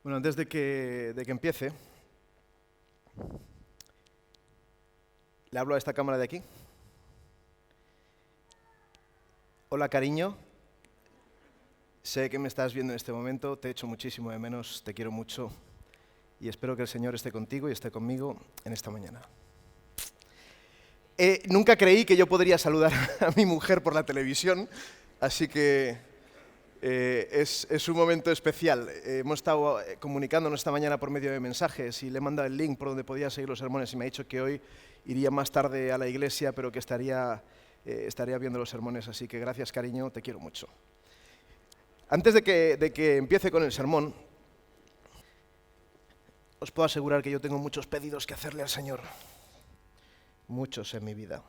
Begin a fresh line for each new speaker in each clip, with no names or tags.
Bueno, antes de que empiece, le hablo a esta cámara de aquí. Hola, cariño. Sé que me estás viendo en este momento, te echo muchísimo de menos, te quiero mucho y espero que el Señor esté contigo y esté conmigo en esta mañana. Nunca creí que yo podría saludar a mi mujer por la televisión, así que es un momento especial. Hemos estado comunicándonos esta mañana por medio de mensajes y le he mandado el link por donde podía seguir los sermones y me ha dicho que hoy iría más tarde a la iglesia, pero que estaría viendo los sermones, así que gracias, cariño, te quiero mucho. Antes de que empiece con el sermón, os puedo asegurar que yo tengo muchos pedidos que hacerle al Señor, muchos en mi vida.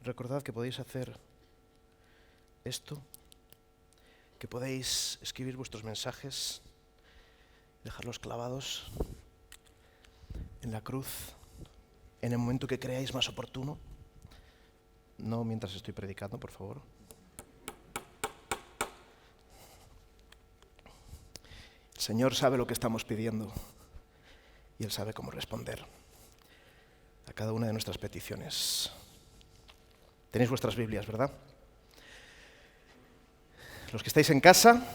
Recordad que podéis hacer esto, que podéis escribir vuestros mensajes, dejarlos clavados en la cruz, en el momento que creáis más oportuno, no mientras estoy predicando, por favor. El Señor sabe lo que estamos pidiendo y Él sabe cómo responder a cada una de nuestras peticiones. Tenéis vuestras Biblias, ¿verdad? Los que estáis en casa,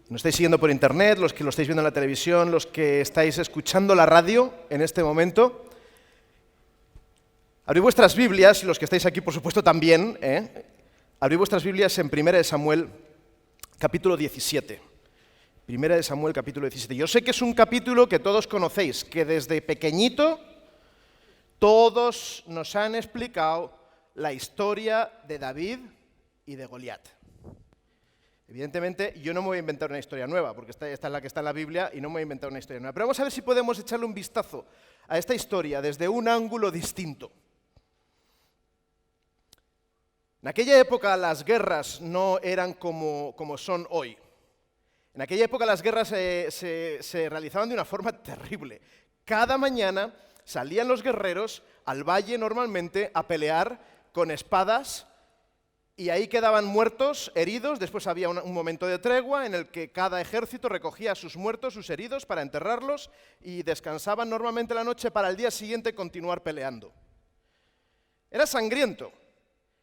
nos estáis siguiendo por internet, los que lo estáis viendo en la televisión, los que estáis escuchando la radio en este momento, abrid vuestras Biblias, y los que estáis aquí, por supuesto, también, abrid vuestras Biblias en 1 Samuel, capítulo 17. 1 Samuel, capítulo 17. Yo sé que es un capítulo que todos conocéis, que desde pequeñito todos nos han explicado la historia de David y de Goliat. Evidentemente, yo no me voy a inventar una historia nueva, porque esta es la que está en la Biblia y no me voy a inventar una historia nueva. Pero vamos a ver si podemos echarle un vistazo a esta historia desde un ángulo distinto. En aquella época las guerras no eran como son hoy. En aquella época las guerras se realizaban de una forma terrible. Cada mañana salían los guerreros al valle normalmente a pelear con espadas y ahí quedaban muertos, heridos. Después había un momento de tregua en el que cada ejército recogía a sus muertos, sus heridos, para enterrarlos y descansaban normalmente la noche para el día siguiente continuar peleando. Era sangriento,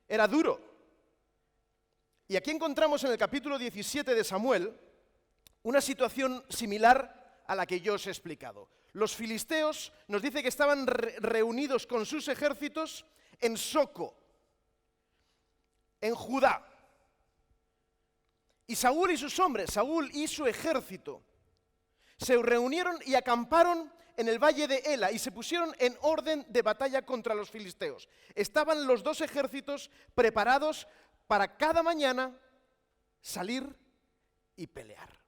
era duro. Y aquí encontramos en el capítulo 17 de Samuel una situación similar a la que yo os he explicado. Los filisteos nos dice que estaban reunidos con sus ejércitos en Soco, en Judá. Y Saúl y sus hombres, Saúl y su ejército, se reunieron y acamparon en el valle de Ela y se pusieron en orden de batalla contra los filisteos. Estaban los dos ejércitos preparados para cada mañana salir y pelear.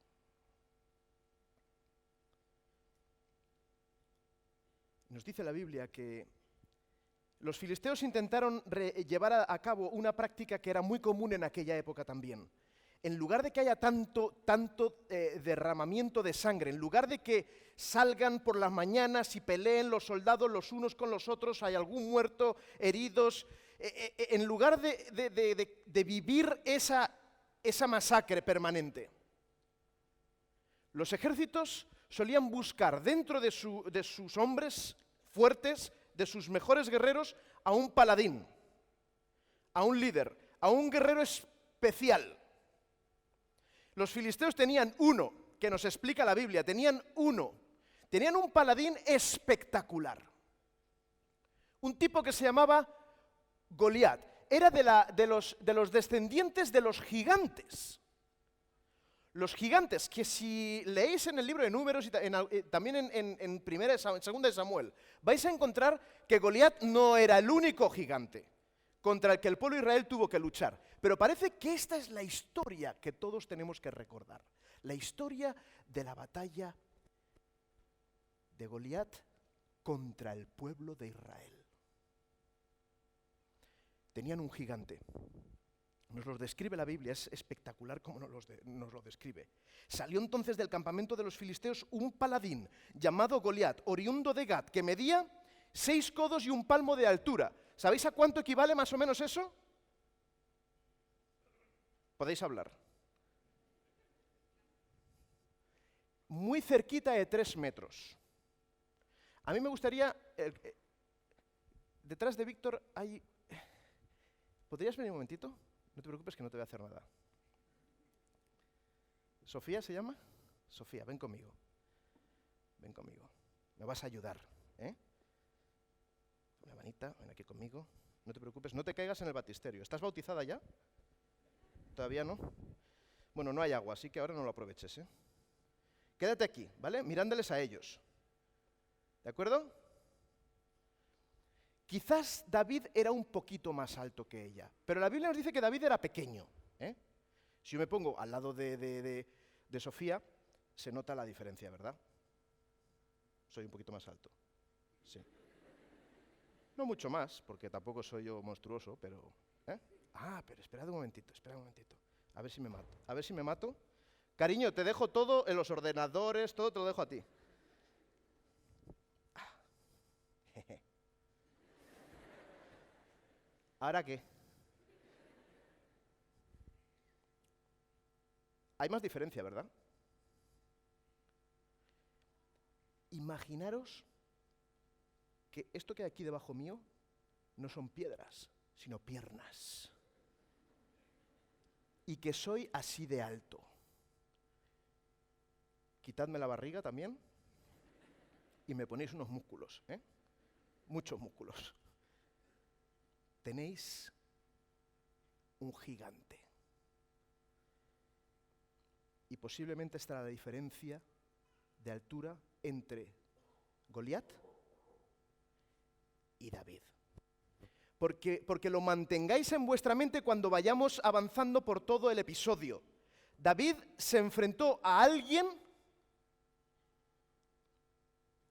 Nos dice la Biblia que los filisteos intentaron llevar a cabo una práctica que era muy común en aquella época también. En lugar de que haya tanto derramamiento de sangre, en lugar de que salgan por las mañanas y peleen los soldados los unos con los otros, hay algún muerto, heridos, en lugar de vivir esa masacre permanente, los ejércitos solían buscar dentro de sus hombres fuertes, de sus mejores guerreros, a un paladín, a un líder, a un guerrero especial. Los filisteos tenían uno, que nos explica la Biblia, tenían un paladín espectacular. Un tipo que se llamaba Goliat. Era de los descendientes de los gigantes. Los gigantes, que si leéis en el libro de Números y también en Segunda de Samuel, vais a encontrar que Goliat no era el único gigante contra el que el pueblo de Israel tuvo que luchar. Pero parece que esta es la historia que todos tenemos que recordar. La historia de la batalla de Goliat contra el pueblo de Israel. Tenían un gigante. Nos lo describe la Biblia, es espectacular como nos lo describe. Salió entonces del campamento de los filisteos un paladín llamado Goliat, oriundo de Gat, que medía 6 codos y un palmo de altura. ¿Sabéis a cuánto equivale más o menos eso? Podéis hablar. Muy cerquita de 3 metros. A mí me gustaría... detrás de Víctor hay... ¿Podrías venir un momentito? No te preocupes que no te voy a hacer nada. ¿Sofía se llama? Sofía, ven conmigo. Ven conmigo. Me vas a ayudar, ¿eh? Una manita, ven aquí conmigo. No te preocupes, no te caigas en el baptisterio. ¿Estás bautizada ya? ¿Todavía no? Bueno, no hay agua, así que ahora no lo aproveches, ¿eh? Quédate aquí, ¿vale? Mirándoles a ellos. ¿De acuerdo? Quizás David era un poquito más alto que ella, pero la Biblia nos dice que David era pequeño, ¿eh? Si yo me pongo al lado de Sofía, se nota la diferencia, ¿verdad? Soy un poquito más alto. Sí. No mucho más, porque tampoco soy yo monstruoso, pero... ¿eh? Pero esperad un momentito, A ver si me mato. A ver si me mato. Cariño, te dejo todo en los ordenadores, todo te lo dejo a ti. ¿Ahora qué? Hay más diferencia, ¿verdad? Imaginaros que esto que hay aquí debajo mío no son piedras, sino piernas. Y que soy así de alto. Quitadme la barriga también y me ponéis unos músculos, ¿eh? Muchos músculos. Tenéis un gigante. Y posiblemente estará la diferencia de altura entre Goliat y David. Porque lo mantengáis en vuestra mente cuando vayamos avanzando por todo el episodio. David se enfrentó a alguien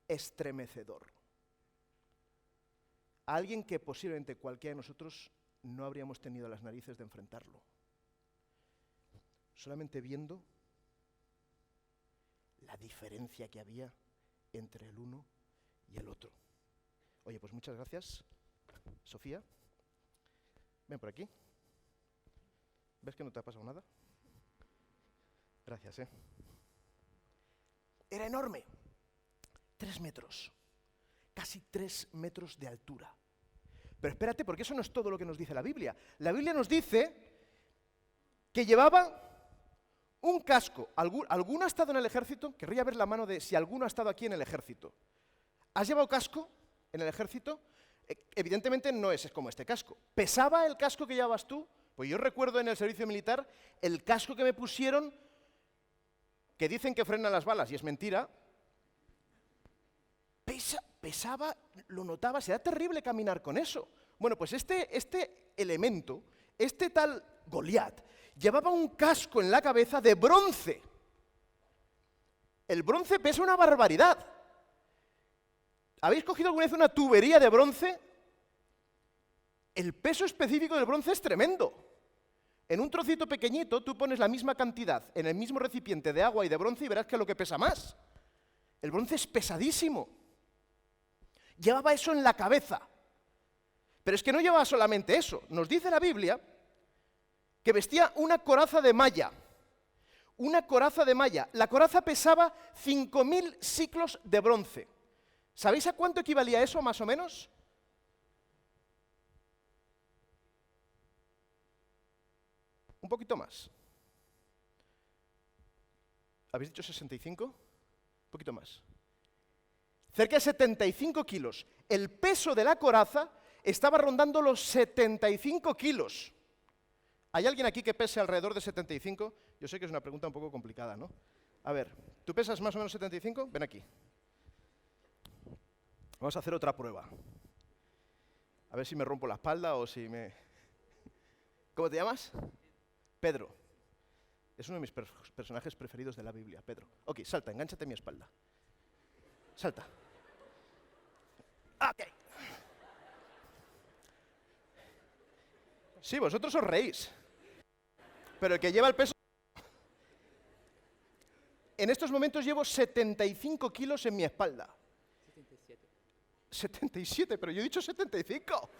estremecedor. A alguien que posiblemente cualquiera de nosotros no habríamos tenido las narices de enfrentarlo. Solamente viendo la diferencia que había entre el uno y el otro. Oye, pues muchas gracias, Sofía. Ven por aquí. ¿Ves que no te ha pasado nada? Gracias, ¿eh? Era enorme. 3 metros. Casi 3 metros de altura. Pero espérate, porque eso no es todo lo que nos dice la Biblia. La Biblia nos dice que llevaba un casco. ¿Alguno ha estado en el ejército? Querría ver la mano de si alguno ha estado aquí en el ejército. ¿Has llevado casco en el ejército? Evidentemente no es como este casco. ¿Pesaba el casco que llevabas tú? Pues yo recuerdo en el servicio militar el casco que me pusieron, que dicen que frena las balas, y es mentira. Pesaba, lo notaba, será terrible caminar con eso. Bueno, pues este elemento, este tal Goliat, llevaba un casco en la cabeza de bronce. El bronce pesa una barbaridad. ¿Habéis cogido alguna vez una tubería de bronce? El peso específico del bronce es tremendo. En un trocito pequeñito tú pones la misma cantidad en el mismo recipiente de agua y de bronce y verás que es lo que pesa más. El bronce es pesadísimo. Llevaba eso en la cabeza. Pero es que no llevaba solamente eso. Nos dice la Biblia que vestía una coraza de malla. Una coraza de malla. La coraza pesaba 5.000 siclos de bronce. ¿Sabéis a cuánto equivalía eso, más o menos? Un poquito más. ¿Habéis dicho 65? Un poquito más. Cerca de 75 kilos. El peso de la coraza estaba rondando los 75 kilos. ¿Hay alguien aquí que pese alrededor de 75? Yo sé que es una pregunta un poco complicada, ¿no? A ver, ¿tú pesas más o menos 75? Ven aquí. Vamos a hacer otra prueba. A ver si me rompo la espalda o si me... ¿Cómo te llamas? Pedro. Es uno de mis personajes preferidos de la Biblia, Pedro. Ok, salta, engánchate en mi espalda. Salta. Ok. Sí, vosotros os reís. Pero el que lleva el peso... En estos momentos llevo 75 kilos en mi espalda. 77, pero yo he dicho 75.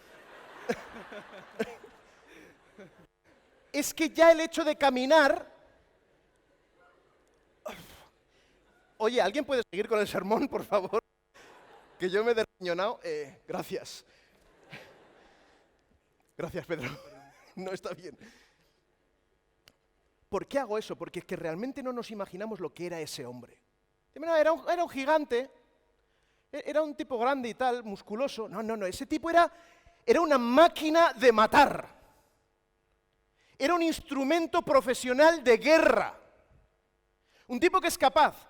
Es que ya el hecho de caminar... Oye, ¿alguien puede seguir con el sermón, por favor? Que yo me he derriñonado. Gracias. Gracias, Pedro. No está bien. ¿Por qué hago eso? Porque es que realmente no nos imaginamos lo que era ese hombre. Era un gigante, era un tipo grande y tal, musculoso. No, ese tipo era una máquina de matar. Era un instrumento profesional de guerra. Un tipo que es capaz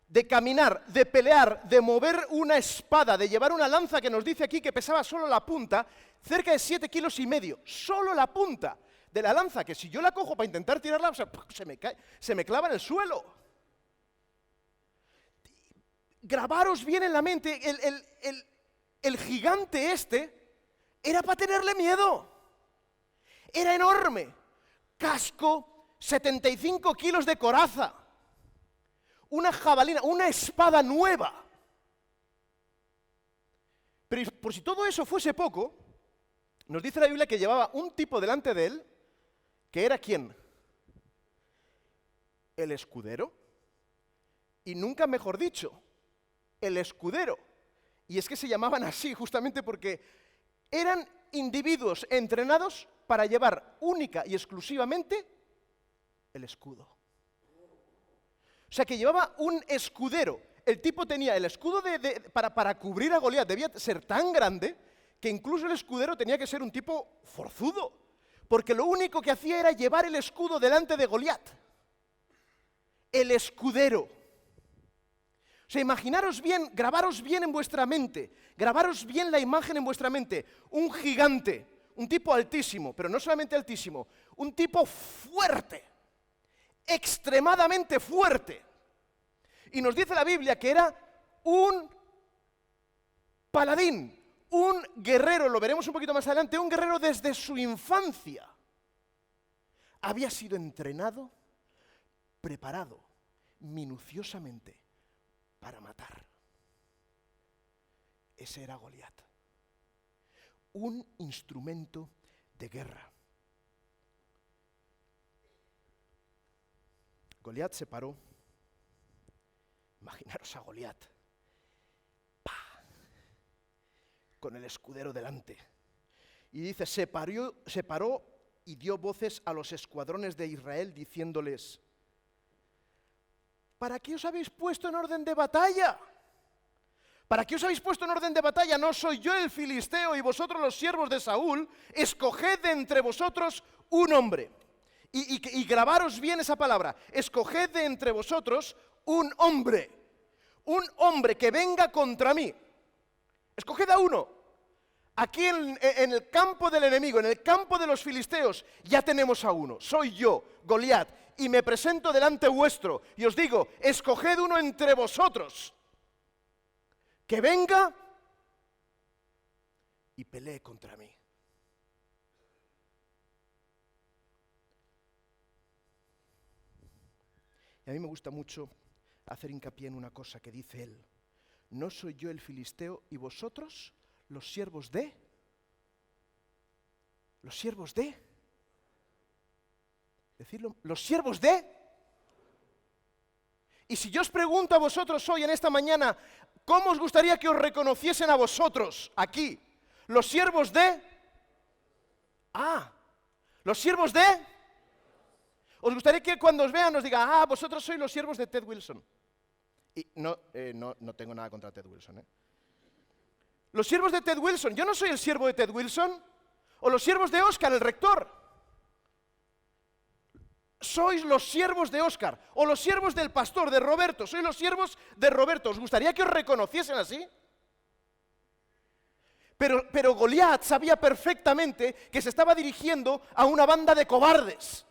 de caminar, de pelear, de mover una espada, de llevar una lanza que nos dice aquí que pesaba solo la punta, cerca de 7,5 kilos, solo la punta de la lanza, que si yo la cojo para intentar tirarla, o sea, se me clava en el suelo. Grabaros bien en la mente, el gigante este era para tenerle miedo. Era enorme, casco, 75 kilos de coraza, una jabalina, una espada nueva. Pero por si todo eso fuese poco, nos dice la Biblia que llevaba un tipo delante de él, que era ¿quién? El escudero. Y nunca mejor dicho, el escudero. Y es que se llamaban así justamente porque eran individuos entrenados para llevar única y exclusivamente el escudo. O sea que llevaba un escudero. El tipo tenía el escudo para cubrir a Goliat. Debía ser tan grande que incluso el escudero tenía que ser un tipo forzudo. Porque lo único que hacía era llevar el escudo delante de Goliat. El escudero. O sea, imaginaros bien, grabaros bien en vuestra mente, grabaros bien la imagen en vuestra mente. Un gigante, un tipo altísimo, pero no solamente altísimo, un tipo fuerte, extremadamente fuerte. Y nos dice la Biblia que era un paladín, un guerrero, lo veremos un poquito más adelante, un guerrero desde su infancia. Había sido entrenado, preparado minuciosamente para matar. Ese era Goliat. Un instrumento de guerra. Goliat se paró. Imaginaros a Goliat. ¡Pah! Con el escudero delante. Y dice, se paró y dio voces a los escuadrones de Israel diciéndoles, ¿para qué os habéis puesto en orden de batalla? ¿Para qué os habéis puesto en orden de batalla? ¿No soy yo el filisteo y vosotros los siervos de Saúl? Escoged de entre vosotros un hombre. Y grabaros bien esa palabra. Escoged de entre vosotros un hombre. Un hombre que venga contra mí. Escoged a uno. Aquí en el campo del enemigo, en el campo de los filisteos, ya tenemos a uno. Soy yo, Goliat, y me presento delante vuestro. Y os digo, escoged uno entre vosotros. Que venga y pelee contra mí. Y a mí me gusta mucho hacer hincapié en una cosa que dice él. No soy yo el filisteo y vosotros los siervos de. Los siervos de. Decirlo. Los siervos de. Y si yo os pregunto a vosotros hoy en esta mañana, ¿cómo os gustaría que os reconociesen a vosotros aquí? Los siervos de. Los siervos de. ¿Os gustaría que cuando os vean nos digan, vosotros sois los siervos de Ted Wilson? Y no tengo nada contra Ted Wilson, Los siervos de Ted Wilson, yo no soy el siervo de Ted Wilson, o los siervos de Oscar, el rector. Sois los siervos de Oscar, o los siervos del pastor, de Roberto, sois los siervos de Roberto. ¿Os gustaría que os reconociesen así? Pero Goliat sabía perfectamente que se estaba dirigiendo a una banda de cobardes.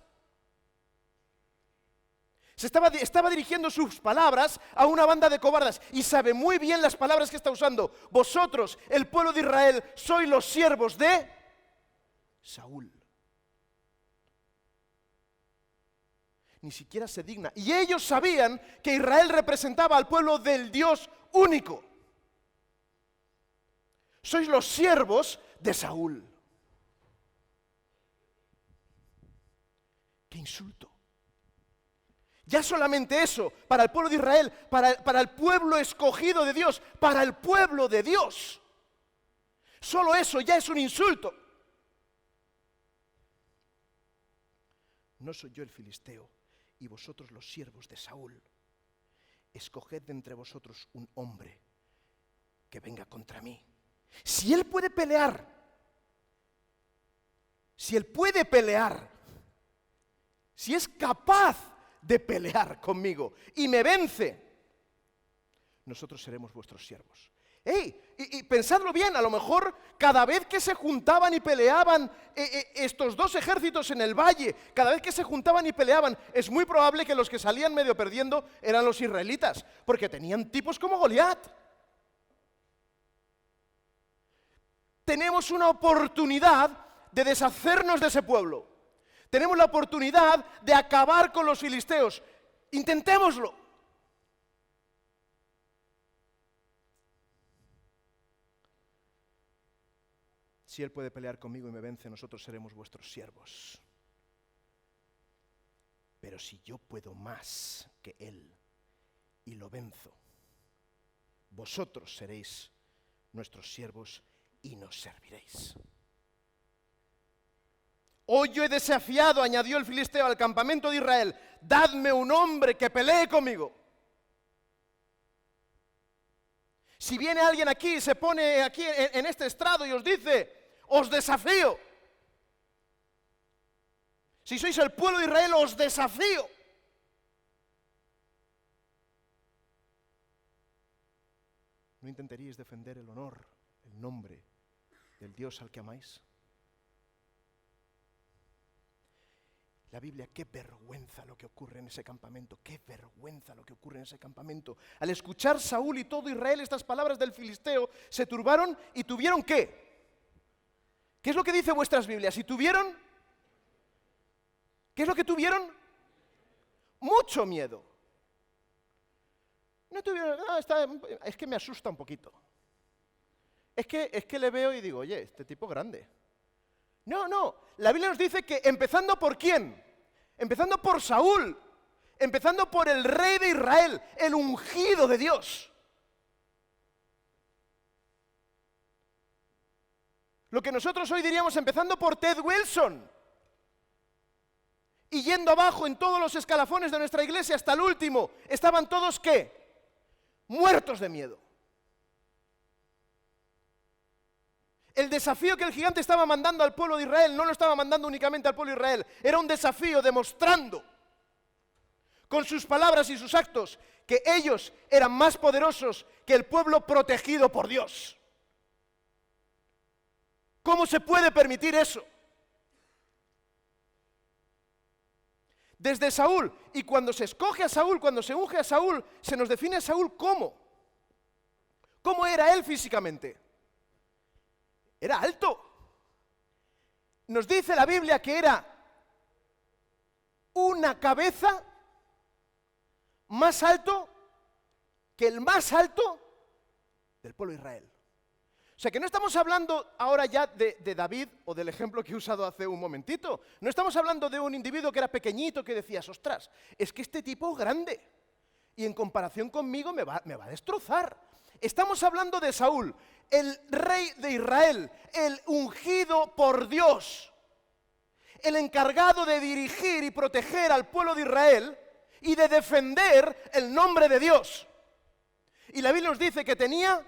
Estaba dirigiendo sus palabras a una banda de cobardes y sabe muy bien las palabras que está usando. Vosotros, el pueblo de Israel, sois los siervos de Saúl. Ni siquiera se digna. Y ellos sabían que Israel representaba al pueblo del Dios único. Sois los siervos de Saúl. ¡Qué insulto! Ya solamente eso, para el pueblo de Israel, para el pueblo escogido de Dios, para el pueblo de Dios. Solo eso ya es un insulto. ¿No soy yo el filisteo y vosotros los siervos de Saúl? Escoged de entre vosotros un hombre que venga contra mí. Si él puede pelear, si es capaz de pelear conmigo y me vence, nosotros seremos vuestros siervos. Y pensadlo bien, a lo mejor cada vez que se juntaban y peleaban estos dos ejércitos en el valle, cada vez que se juntaban y peleaban, es muy probable que los que salían medio perdiendo eran los israelitas, porque tenían tipos como Goliat. Tenemos una oportunidad de deshacernos de ese pueblo. Tenemos la oportunidad de acabar con los filisteos. Intentémoslo. Si él puede pelear conmigo y me vence, nosotros seremos vuestros siervos. Pero si yo puedo más que él y lo venzo, vosotros seréis nuestros siervos y nos serviréis. Hoy yo he desafiado, añadió el filisteo, al campamento de Israel, dadme un hombre que pelee conmigo. Si viene alguien aquí y se pone aquí en este estrado y os dice, os desafío. Si sois el pueblo de Israel, os desafío. ¿No intentaríais defender el honor, el nombre del Dios al que amáis? La Biblia, qué vergüenza lo que ocurre en ese campamento, qué vergüenza lo que ocurre en ese campamento. Al escuchar Saúl y todo Israel estas palabras del filisteo, se turbaron y tuvieron ¿qué? ¿Qué es lo que dice vuestras Biblias? ¿Y tuvieron? ¿Qué es lo que tuvieron? Mucho miedo. No tuvieron, es que me asusta un poquito. Es que le veo y digo, oye, este tipo grande. No, la Biblia nos dice que empezando por ¿quién? Empezando por Saúl, empezando por el rey de Israel, el ungido de Dios. Lo que nosotros hoy diríamos empezando por Ted Wilson y yendo abajo en todos los escalafones de nuestra iglesia hasta el último, estaban todos ¿qué? Muertos de miedo. El desafío que el gigante estaba mandando al pueblo de Israel no lo estaba mandando únicamente al pueblo de Israel, era un desafío demostrando con sus palabras y sus actos que ellos eran más poderosos que el pueblo protegido por Dios. ¿Cómo se puede permitir eso? Desde Saúl, y cuando se escoge a Saúl, cuando se unge a Saúl, se nos define a Saúl ¿cómo? ¿Cómo era él físicamente? Era alto. Nos dice la Biblia que era una cabeza más alto que el más alto del pueblo de Israel. O sea que no estamos hablando ahora ya de David o del ejemplo que he usado hace un momentito. No estamos hablando de un individuo que era pequeñito que decías, ostras, es que este tipo es grande y en comparación conmigo me va a destrozar. Estamos hablando de Saúl, el rey de Israel, el ungido por Dios, el encargado de dirigir y proteger al pueblo de Israel y de defender el nombre de Dios. Y la Biblia nos dice que tenía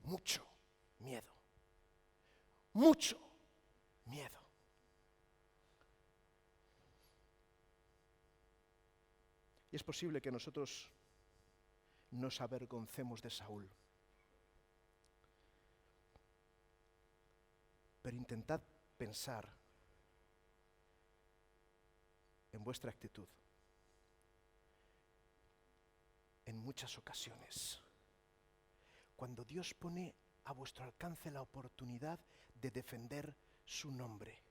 mucho miedo, mucho miedo. Y es posible que nosotros nos avergoncemos de Saúl. Pero intentad pensar en vuestra actitud. En muchas ocasiones, cuando Dios pone a vuestro alcance la oportunidad de defender su nombre,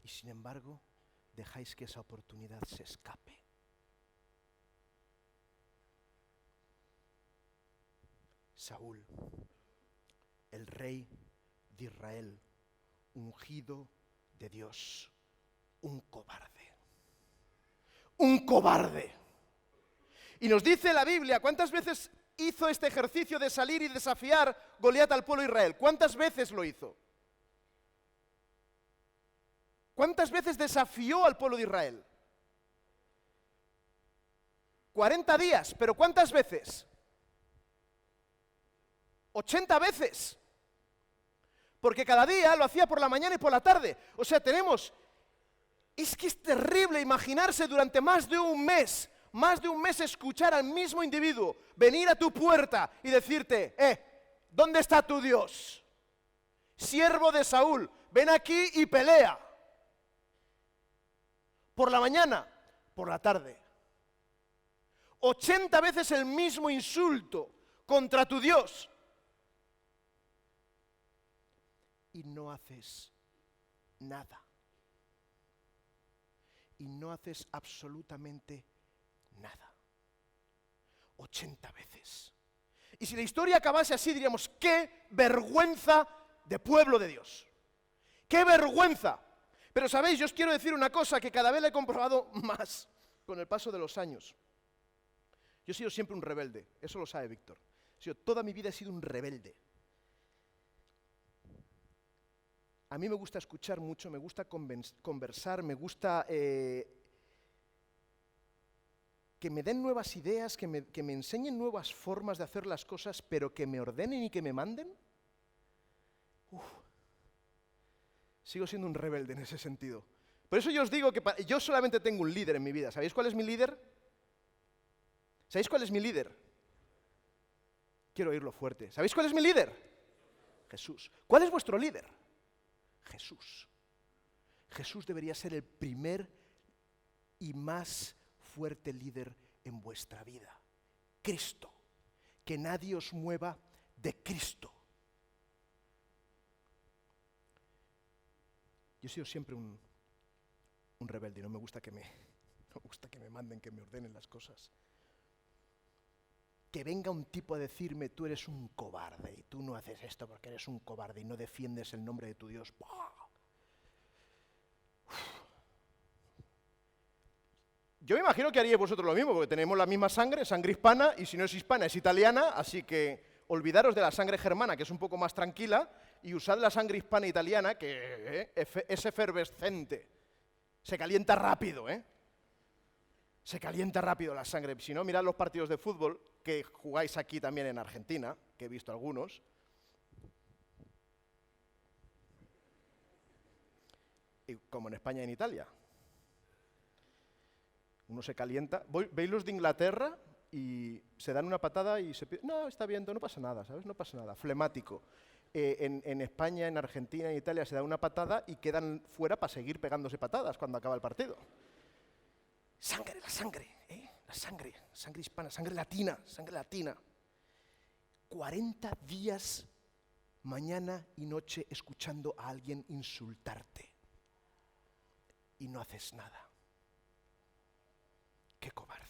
y sin embargo, dejáis que esa oportunidad se escape. Saúl, el rey de Israel, ungido de Dios, un cobarde. Un cobarde. Y nos dice la Biblia, ¿cuántas veces hizo este ejercicio de salir y desafiar Goliat al pueblo de Israel? ¿Cuántas veces lo hizo? ¿Cuántas veces desafió al pueblo de Israel? 40 días, pero ¿cuántas veces? 80 veces. Porque cada día lo hacía por la mañana y por la tarde. O sea, es que es terrible imaginarse durante más de un mes escuchar al mismo individuo venir a tu puerta y decirte, ¿dónde está tu Dios? Siervo de Saúl, ven aquí y pelea. Por la mañana, por la tarde. 80 veces el mismo insulto contra tu Dios. Y no haces nada. Y no haces absolutamente nada. 80 veces. Y si la historia acabase así, diríamos, ¡qué vergüenza de pueblo de Dios! ¡Qué vergüenza! Pero sabéis, yo os quiero decir una cosa que cada vez la he comprobado más con el paso de los años. Yo he sido siempre un rebelde, eso lo sabe Víctor. Toda mi vida he sido un rebelde. A mí me gusta escuchar mucho, me gusta conversar, me gusta que me den nuevas ideas, que me enseñen nuevas formas de hacer las cosas, pero que me ordenen y que me manden. Sigo siendo un rebelde en ese sentido. Por eso yo os digo que yo solamente tengo un líder en mi vida. ¿Sabéis cuál es mi líder? ¿Sabéis cuál es mi líder? Quiero oírlo fuerte. ¿Sabéis cuál es mi líder? Jesús. ¿Cuál es vuestro líder? Jesús. Jesús debería ser el primer y más fuerte líder en vuestra vida. Cristo. Que nadie os mueva de Cristo. Yo he sido siempre un rebelde y no me gusta que me manden, que me ordenen las cosas. Que venga un tipo a decirme, tú eres un cobarde y tú no haces esto porque eres un cobarde y no defiendes el nombre de tu Dios. Yo me imagino que haríais vosotros lo mismo, porque tenemos la misma sangre hispana, y si no es hispana es italiana, así que olvidaros de la sangre germana, que es un poco más tranquila, y usad la sangre hispana italiana, que es efervescente. Se calienta rápido, Se calienta rápido la sangre. Si no, mirad los partidos de fútbol que jugáis aquí también en Argentina, que he visto algunos. Y como en España y en Italia. Uno se calienta. ¿Veis los de Inglaterra? Y se dan una patada y se pide, no, está bien, no pasa nada, ¿sabes? No pasa nada, flemático. En España, en Argentina, en Italia se da una patada y quedan fuera para seguir pegándose patadas cuando acaba el partido. Sangre, la sangre hispana, sangre latina. 40 días, mañana y noche, escuchando a alguien insultarte. Y no haces nada. ¡Qué cobarde!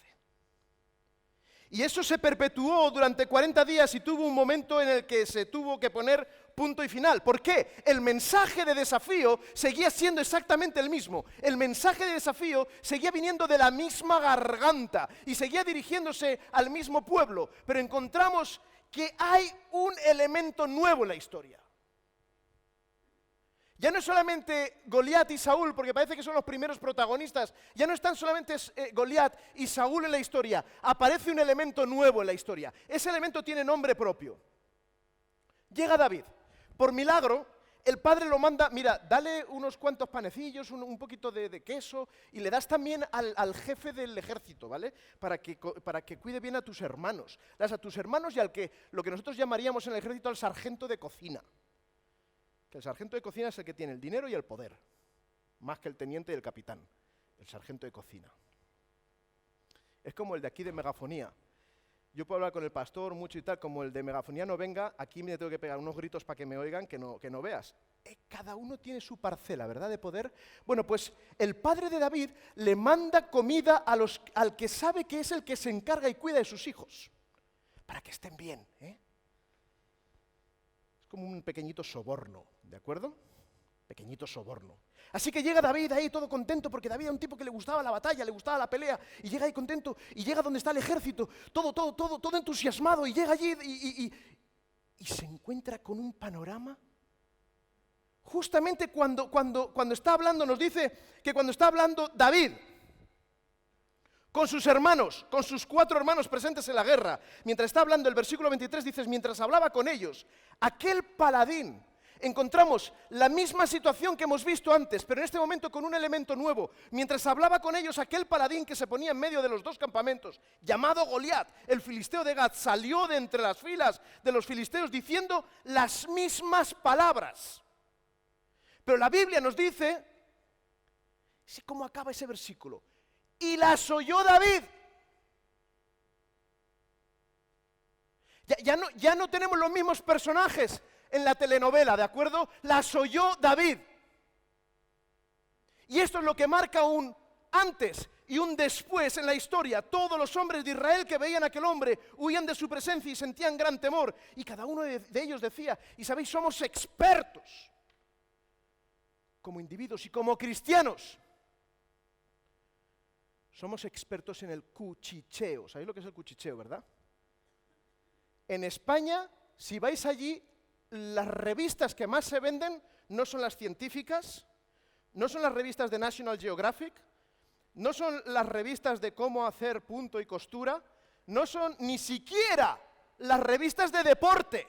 Y eso se perpetuó durante 40 días y tuvo un momento en el que se tuvo que poner punto y final. ¿Por qué? El mensaje de desafío seguía siendo exactamente el mismo. El mensaje de desafío seguía viniendo de la misma garganta y seguía dirigiéndose al mismo pueblo. Pero encontramos que hay un elemento nuevo en la historia. Ya no es solamente Goliat y Saúl, porque parece que son los primeros protagonistas. Ya no están solamente Goliat y Saúl en la historia. Aparece un elemento nuevo en la historia. Ese elemento tiene nombre propio. Llega David. Por milagro, el padre lo manda, mira, dale unos cuantos panecillos, un poquito de queso, y le das también al jefe del ejército, ¿vale? Para que cuide bien a tus hermanos. Das a tus hermanos y lo que nosotros llamaríamos en el ejército al sargento de cocina. Que el sargento de cocina es el que tiene el dinero y el poder, más que el teniente y el capitán, el sargento de cocina. Es como el de aquí de megafonía. Yo puedo hablar con el pastor mucho y tal, como el de megafonía no venga, aquí me tengo que pegar unos gritos para que me oigan que no veas. Cada uno tiene su parcela, ¿verdad?, de poder. Bueno, pues el padre de David le manda comida al que sabe que es el que se encarga y cuida de sus hijos, para que estén bien, como un pequeñito soborno, ¿de acuerdo? Pequeñito soborno. Así que llega David ahí todo contento, porque David era un tipo que le gustaba la batalla, le gustaba la pelea, y llega ahí contento, y llega donde está el ejército, todo entusiasmado, y llega allí y se encuentra con un panorama. Justamente cuando está hablando, nos dice que cuando está hablando David con sus hermanos, con sus 4 hermanos presentes en la guerra, mientras está hablando, el versículo 23 dice, mientras hablaba con ellos, aquel paladín, encontramos la misma situación que hemos visto antes, pero en este momento con un elemento nuevo. Mientras hablaba con ellos, aquel paladín que se ponía en medio de los 2 campamentos, llamado Goliat, el filisteo de Gat, salió de entre las filas de los filisteos diciendo las mismas palabras. Pero la Biblia nos dice, ¿cómo acaba ese versículo? Y las oyó David. Ya no tenemos los mismos personajes en la telenovela, ¿de acuerdo? Las oyó David. Y esto es lo que marca un antes y un después en la historia. Todos los hombres de Israel que veían a aquel hombre huían de su presencia y sentían gran temor. Y cada uno de ellos decía, y sabéis, somos expertos como individuos y como cristianos. Somos expertos en el cuchicheo. ¿Sabéis lo que es el cuchicheo, verdad? En España, si vais allí, las revistas que más se venden no son las científicas, no son las revistas de National Geographic, no son las revistas de cómo hacer punto y costura, no son ni siquiera las revistas de deporte.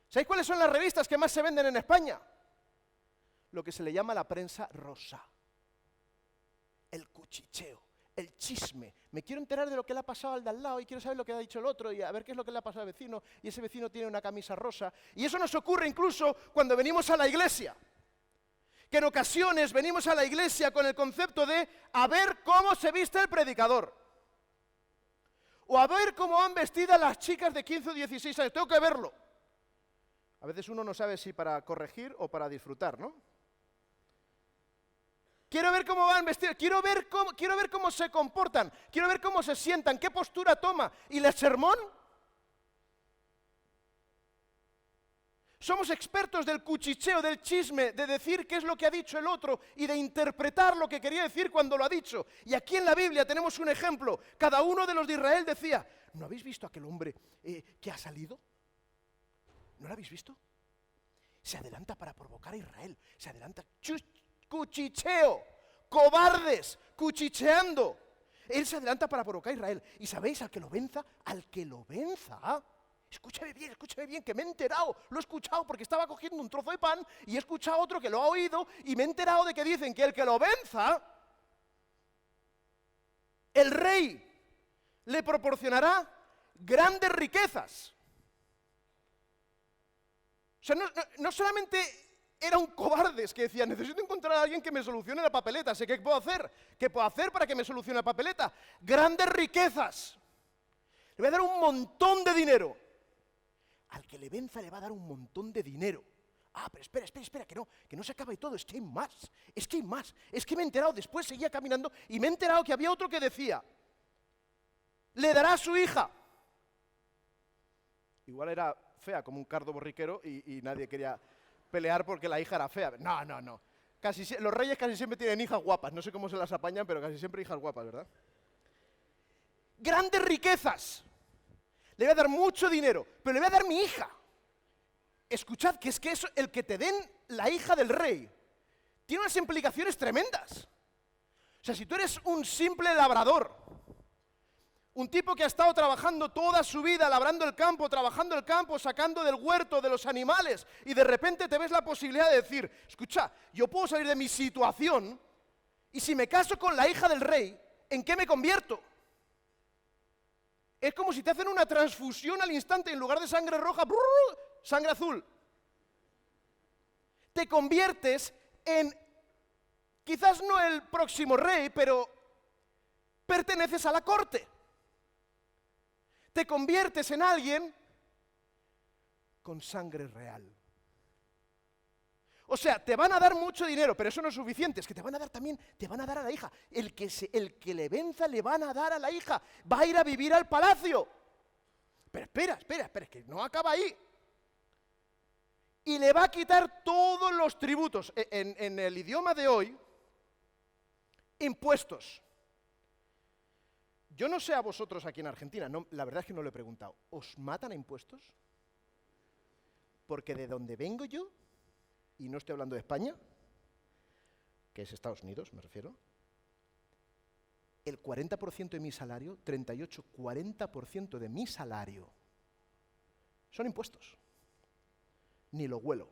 ¿Sabéis cuáles son las revistas que más se venden en España? Lo que se le llama la prensa rosa. El cuchicheo, el chisme. Me quiero enterar de lo que le ha pasado al de al lado y quiero saber lo que ha dicho el otro y a ver qué es lo que le ha pasado al vecino y ese vecino tiene una camisa rosa. Y eso nos ocurre incluso cuando venimos a la iglesia. Que en ocasiones venimos a la iglesia con el concepto de a ver cómo se viste el predicador. O a ver cómo han vestido las chicas de 15 o 16 años. Tengo que verlo. A veces uno no sabe si para corregir o para disfrutar, ¿no? Quiero ver cómo van vestidos, quiero ver cómo se comportan, quiero ver cómo se sientan, qué postura toma. ¿Y el sermón? Somos expertos del cuchicheo, del chisme, de decir qué es lo que ha dicho el otro y de interpretar lo que quería decir cuando lo ha dicho. Y aquí en la Biblia tenemos un ejemplo. Cada uno de los de Israel decía, ¿no habéis visto a aquel hombre que ha salido? ¿No lo habéis visto? Se adelanta para provocar a Israel, se adelanta... Cuchicheo, cobardes, cuchicheando. Él se adelanta para provocar a Israel. ¿Y sabéis al que lo venza? Al que lo venza. Escúchame bien, que me he enterado. Lo he escuchado porque estaba cogiendo un trozo de pan y he escuchado otro que lo ha oído y me he enterado de que dicen que el que lo venza, el rey le proporcionará grandes riquezas. O sea, no solamente... Eran cobardes que decían, necesito encontrar a alguien que me solucione la papeleta. Sé qué puedo hacer. ¿Qué puedo hacer para que me solucione la papeleta? Grandes riquezas. Le voy a dar un montón de dinero. Al que le venza le va a dar un montón de dinero. Ah, pero espera, que no se acaba y todo. Es que hay más. Es que me he enterado. Después seguía caminando y me he enterado que había otro que decía, le dará a su hija. Igual era fea como un cardo borriquero y nadie quería... pelear porque la hija era fea. No. Los reyes casi siempre tienen hijas guapas. No sé cómo se las apañan, pero casi siempre hijas guapas, ¿verdad? Grandes riquezas. Le voy a dar mucho dinero, pero le voy a dar mi hija. Escuchad, que es que eso, el que te den la hija del rey tiene unas implicaciones tremendas. O sea, si tú eres un simple labrador, un tipo que ha estado trabajando toda su vida, labrando el campo, trabajando el campo, sacando del huerto de los animales, y de repente te ves la posibilidad de decir, escucha, yo puedo salir de mi situación, y si me caso con la hija del rey, ¿en qué me convierto? Es como si te hacen una transfusión al instante, y en lugar de sangre roja, sangre azul. Te conviertes en, quizás no el próximo rey, pero perteneces a la corte. Te conviertes en alguien con sangre real. O sea, te van a dar mucho dinero, pero eso no es suficiente, es que te van a dar también, te van a dar a la hija. El que le venza le van a dar a la hija, va a ir a vivir al palacio. Pero espera, es que no acaba ahí. y le va a quitar todos los tributos. En el idioma de hoy, impuestos. Yo no sé a vosotros aquí en Argentina, no, la verdad es que no lo he preguntado. ¿Os matan a impuestos? Porque de donde vengo yo, y no estoy hablando de España, que es Estados Unidos, me refiero, el 40% de mi salario, 38-40% de mi salario, son impuestos. Ni lo huelo.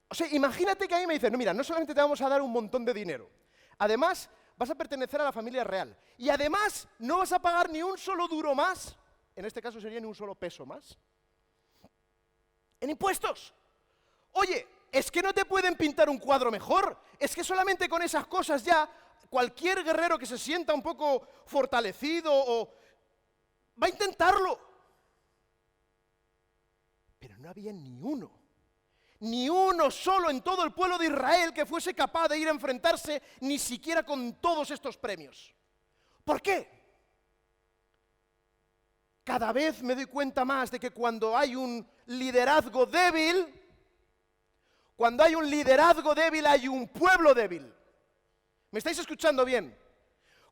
O sea, imagínate que a mí me dicen, no, mira, no solamente te vamos a dar un montón de dinero, además vas a pertenecer a la familia real, y además no vas a pagar ni un solo duro más, en este caso sería ni un solo peso más, en impuestos. Oye, es que no te pueden pintar un cuadro mejor, es que solamente con esas cosas ya, cualquier guerrero que se sienta un poco fortalecido o va a intentarlo. Pero no había ni uno solo en todo el pueblo de Israel que fuese capaz de ir a enfrentarse ni siquiera con todos estos premios. ¿Por qué? Cada vez me doy cuenta más de que cuando hay un liderazgo débil, hay un pueblo débil. ¿Me estáis escuchando bien?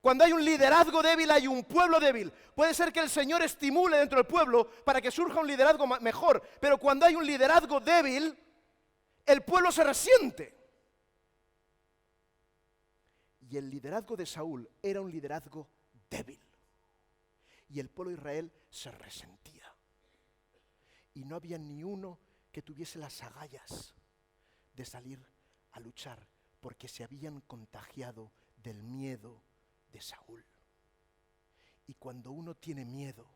Cuando hay un liderazgo débil, hay un pueblo débil. Puede ser que el Señor estimule dentro del pueblo para que surja un liderazgo mejor, pero cuando hay un liderazgo débil, el pueblo se resiente. Y el liderazgo de Saúl era un liderazgo débil. Y el pueblo de Israel se resentía. Y no había ni uno que tuviese las agallas de salir a luchar, porque se habían contagiado del miedo de Saúl. Y cuando uno tiene miedo,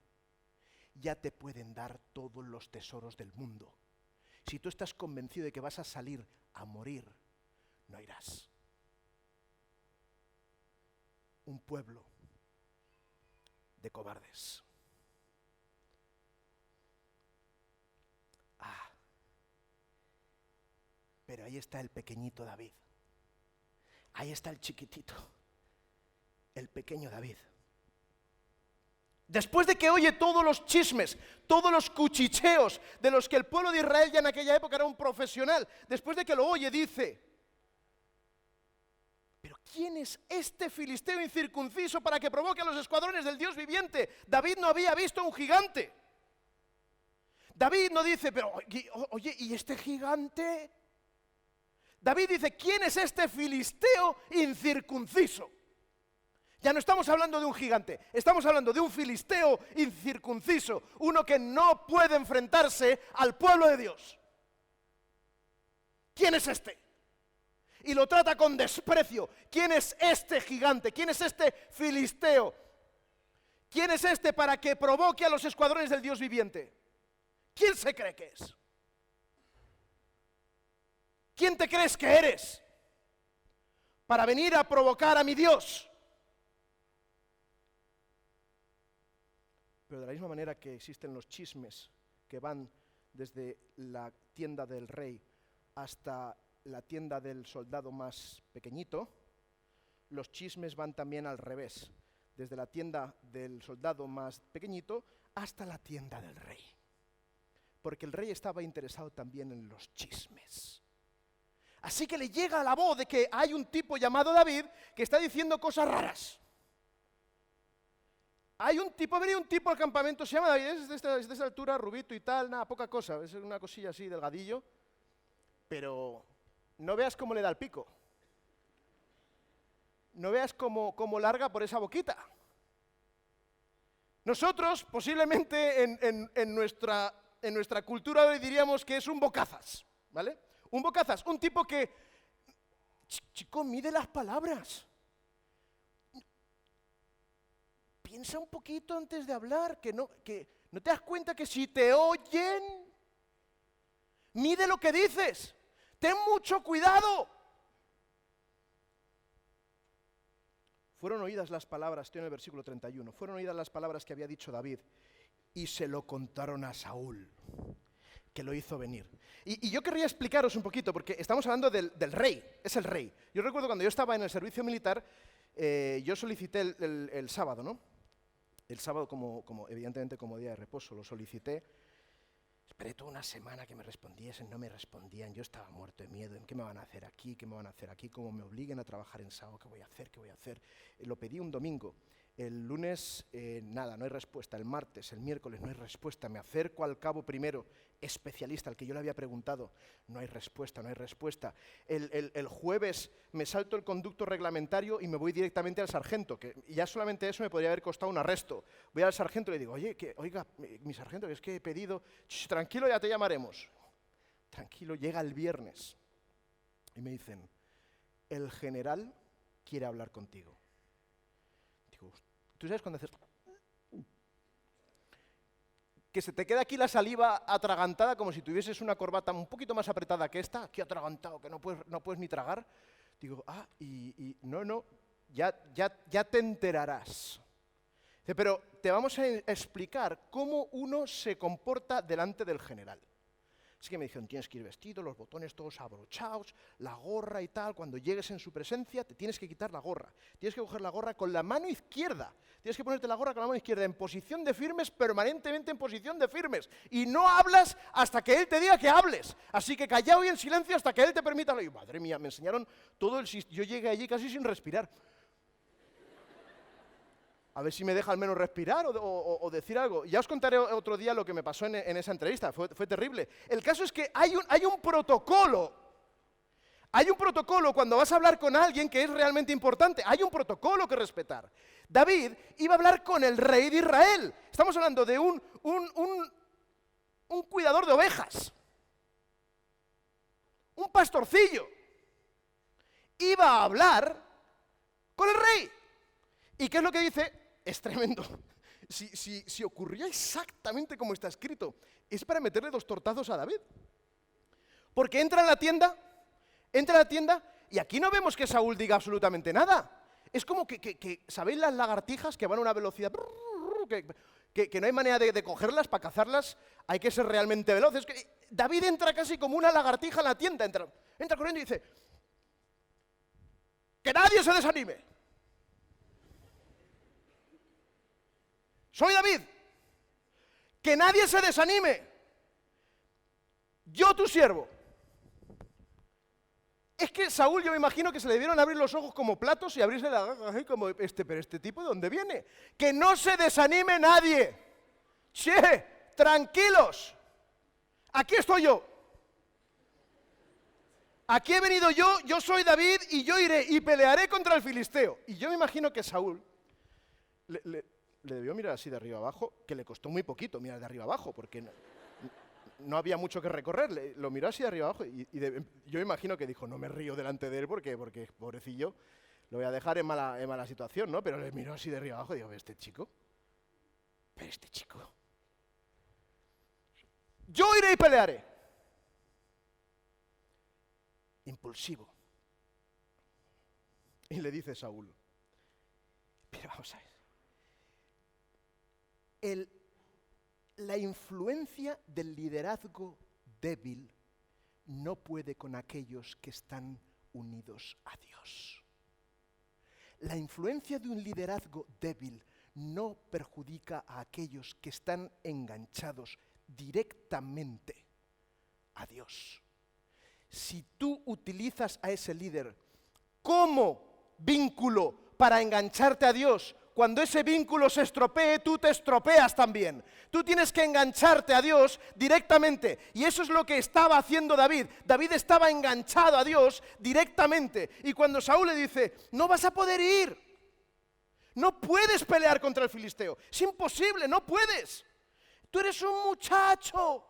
ya te pueden dar todos los tesoros del mundo. Si tú estás convencido de que vas a salir a morir, no irás. Un pueblo de cobardes. Pero ahí está el pequeñito David. Ahí está el chiquitito, el pequeño David. Después de que oye todos los chismes, todos los cuchicheos de los que el pueblo de Israel ya en aquella época era un profesional, después de que lo oye dice, ¿pero quién es este filisteo incircunciso para que provoque a los escuadrones del Dios viviente? David no había visto a un gigante. David no dice, pero oye, ¿y este gigante? David dice, ¿quién es este filisteo incircunciso? Ya no estamos hablando de un gigante, estamos hablando de un filisteo incircunciso, uno que no puede enfrentarse al pueblo de Dios. ¿Quién es este? Y lo trata con desprecio. ¿Quién es este gigante? ¿Quién es este filisteo? ¿Quién es este para que provoque a los escuadrones del Dios viviente? ¿Quién se cree que es? ¿Quién te crees que eres para venir a provocar a mi Dios? Pero de la misma manera que existen los chismes que van desde la tienda del rey hasta la tienda del soldado más pequeñito, los chismes van también al revés, desde la tienda del soldado más pequeñito hasta la tienda del rey. Porque el rey estaba interesado también en los chismes. Así que le llega la voz de que hay un tipo llamado David que está diciendo cosas raras. Ha venido un tipo al campamento, se llama David, es de esta altura, rubito y tal, nada, poca cosa, es una cosilla así, delgadillo, pero no veas cómo le da el pico. No veas cómo larga por esa boquita. Nosotros, posiblemente en nuestra cultura hoy diríamos que es un bocazas, ¿vale? Un bocazas, un tipo que, chico, mide las palabras. Piensa un poquito antes de hablar, que no te das cuenta que si te oyen, mide lo que dices. Ten mucho cuidado. Fueron oídas las palabras, estoy en el versículo 31, fueron oídas las palabras que había dicho David y se lo contaron a Saúl, que lo hizo venir. Y yo querría explicaros un poquito, porque estamos hablando del rey, es el rey. Yo recuerdo cuando yo estaba en el servicio militar, yo solicité el sábado, ¿no? El sábado evidentemente como día de reposo, lo solicité. Esperé toda una semana que me respondiesen, no me respondían, yo estaba muerto de miedo, ¿qué me van a hacer aquí? ¿Qué me van a hacer aquí? ¿Cómo me obliguen a trabajar en sábado? ¿Qué voy a hacer? ¿Qué voy a hacer? Lo pedí un domingo, el lunes nada, no hay respuesta, el martes, el miércoles no hay respuesta, me acerco al cabo primero, especialista, al que yo le había preguntado, no hay respuesta, no hay respuesta. El jueves me salto el conducto reglamentario y me voy directamente al sargento, que ya solamente eso me podría haber costado un arresto. Voy al sargento y le digo, oiga, mi sargento, que es que he pedido, tranquilo, ya te llamaremos. Tranquilo, llega el viernes y me dicen, el general quiere hablar contigo. Digo, ¿tú sabes cuando haces...? Que se te queda aquí la saliva atragantada como si tuvieses una corbata un poquito más apretada que esta, aquí atragantado, que no puedes ni tragar. Digo, no, ya te enterarás. Dice, pero te vamos a explicar cómo uno se comporta delante del general. Así que me dijeron, tienes que ir vestido, los botones todos abrochados, la gorra y tal. Cuando llegues en su presencia te tienes que quitar la gorra. Tienes que coger la gorra con la mano izquierda. Tienes que ponerte la gorra con la mano izquierda en posición de firmes, permanentemente en posición de firmes. Y no hablas hasta que él te diga que hables. Así que callado y en silencio hasta que él te permita hablar. Y madre mía, me enseñaron todo el sistema. Yo llegué allí casi sin respirar. A ver si me deja al menos respirar o decir algo. Ya os contaré otro día lo que me pasó en esa entrevista, fue terrible. El caso es que hay un protocolo. Hay un protocolo cuando vas a hablar con alguien que es realmente importante. Hay un protocolo que respetar. David iba a hablar con el rey de Israel. Estamos hablando de un cuidador de ovejas. Un pastorcillo. Iba a hablar con el rey. ¿Y qué es lo que dice? Es tremendo. Si ocurría exactamente como está escrito, es para meterle 2 tortazos a David. Porque entra en la tienda y aquí no vemos que Saúl diga absolutamente nada. Es como que ¿sabéis las lagartijas que van a una velocidad? Que no hay manera de cogerlas, para cazarlas hay que ser realmente veloces. David entra casi como una lagartija en la tienda, entra corriendo y dice, que nadie se desanime. Soy David, que nadie se desanime, yo tu siervo. Es que Saúl, yo me imagino que se le debieron abrir los ojos como platos y abrirse la garganta como, pero este tipo ¿de dónde viene? Que no se desanime nadie. Che, tranquilos, aquí estoy yo. Aquí he venido yo soy David y yo iré y pelearé contra el filisteo. Y yo me imagino que Saúl le debió mirar así de arriba abajo, que le costó muy poquito mirar de arriba abajo, porque no había mucho que recorrer. Lo miró así de arriba abajo y yo imagino que dijo, no me río delante de él porque pobrecillo, lo voy a dejar en mala situación, ¿no? Pero le miró así de arriba abajo y digo, ¿este chico? ¿Pero este chico? Yo iré y pelearé. Impulsivo. Y le dice Saúl, pero vamos a ver. La influencia del liderazgo débil no puede con aquellos que están unidos a Dios. La influencia de un liderazgo débil no perjudica a aquellos que están enganchados directamente a Dios. Si tú utilizas a ese líder como vínculo para engancharte a Dios, cuando ese vínculo se estropee, tú te estropeas también. Tú tienes que engancharte a Dios directamente. Y eso es lo que estaba haciendo David. David estaba enganchado a Dios directamente. Y cuando Saúl le dice, no vas a poder ir. No puedes pelear contra el filisteo. Es imposible, no puedes. Tú eres un muchacho.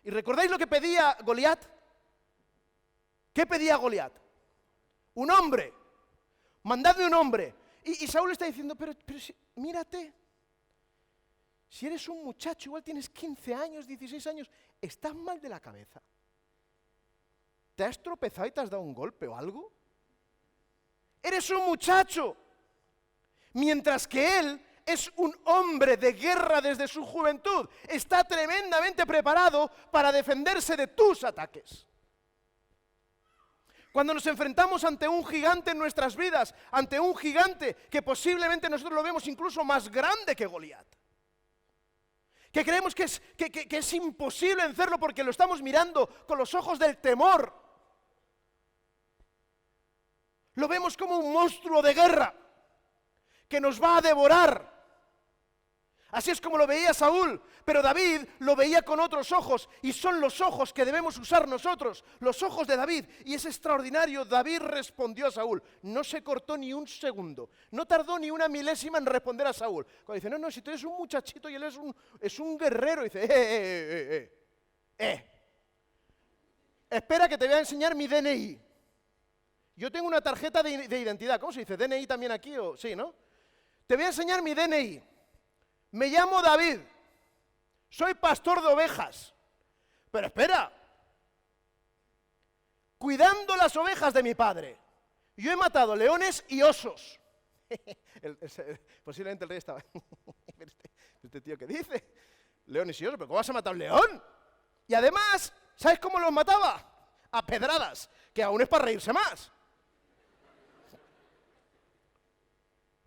¿Y recordáis lo que pedía Goliat? ¿Qué pedía Goliat? Un hombre. Mandadme un hombre. Y Saúl está diciendo, pero mírate, si eres un muchacho, igual tienes 15 años, 16 años, estás mal de la cabeza. ¿Te has tropezado y te has dado un golpe o algo? Eres un muchacho, mientras que él es un hombre de guerra desde su juventud, está tremendamente preparado para defenderse de tus ataques. Cuando nos enfrentamos ante un gigante en nuestras vidas, ante un gigante que posiblemente nosotros lo vemos incluso más grande que Goliat, que creemos que es imposible vencerlo porque lo estamos mirando con los ojos del temor. Lo vemos como un monstruo de guerra que nos va a devorar. Así es como lo veía Saúl, pero David lo veía con otros ojos, y son los ojos que debemos usar nosotros, los ojos de David. Y es extraordinario, David respondió a Saúl, no se cortó ni un segundo, no tardó ni una milésima en responder a Saúl. Cuando dice, no, si tú eres un muchachito y él es un guerrero, y dice, espera que te voy a enseñar mi DNI. Yo tengo una tarjeta de identidad, ¿cómo se dice? ¿DNI también aquí? Sí, ¿no? Te voy a enseñar mi DNI. Me llamo David, soy pastor de ovejas, pero espera, cuidando las ovejas de mi padre, yo he matado leones y osos. Posiblemente el rey estaba, este tío, ¿qué dice? Leones y osos, pero ¿cómo vas a matar un león? Y además, ¿sabes cómo los mataba? A pedradas, que aún es para reírse más.